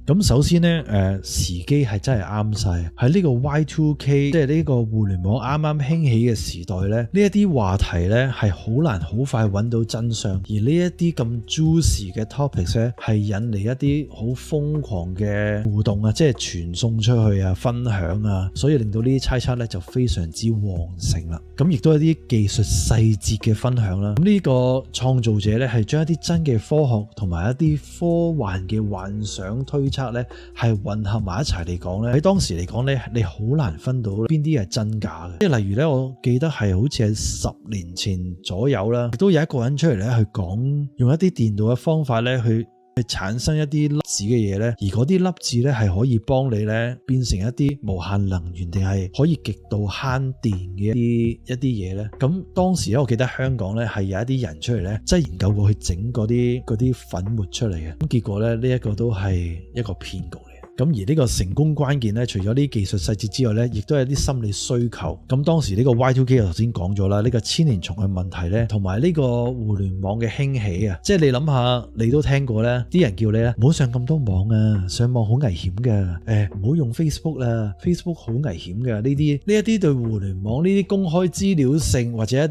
咁首先呢，時機係真係啱晒。喺呢個 Y2K， 即係呢個互聯網啱啱興起嘅時代呢，呢一啲話題呢係好難好快揾到真相，而呢一啲咁 juicy 嘅 topics 呢係引嚟一啲好瘋狂嘅互動啊，即係傳送出去啊、分享啊，所以令到呢啲猜測呢就非常之旺盛啦。咁亦都有啲技術細節嘅分享啦。咁呢個創造者呢係將一啲真嘅科學同埋一啲科幻嘅幻想推測呢係混合埋一齊嚟講呢，喺當時嚟講呢，你好難分到邊啲係真假嘅。即係例如呢，我記得係好似係10年前左右啦，亦都有一個人出嚟呢去講用一啲電腦嘅方法呢去產生一啲粒子嘅嘢呢，而嗰啲粒子呢係可以幫你呢變成一啲無限能源，定係可以極度慳電嘅一啲嘢呢。咁當時呢，我記得香港呢係有一啲人出嚟呢，真係研究過去整嗰啲粉末出嚟嘅。咁結果呢，呢一個都係一個騙局嚟。咁而呢個成功關鍵咧，除咗啲技術細節之外咧，亦都係啲心理需求。咁當時呢個 Y2K 我頭先講咗啦，呢個千年蟲嘅問題咧，同埋呢個互聯網嘅興起啊，即係你諗下，你都聽過咧，啲人叫你咧唔好上咁多網啊，上網好危險㗎，唔好用 Facebook 啦，Facebook 好危險㗎。呢一啲對互聯網呢啲公開資料性或者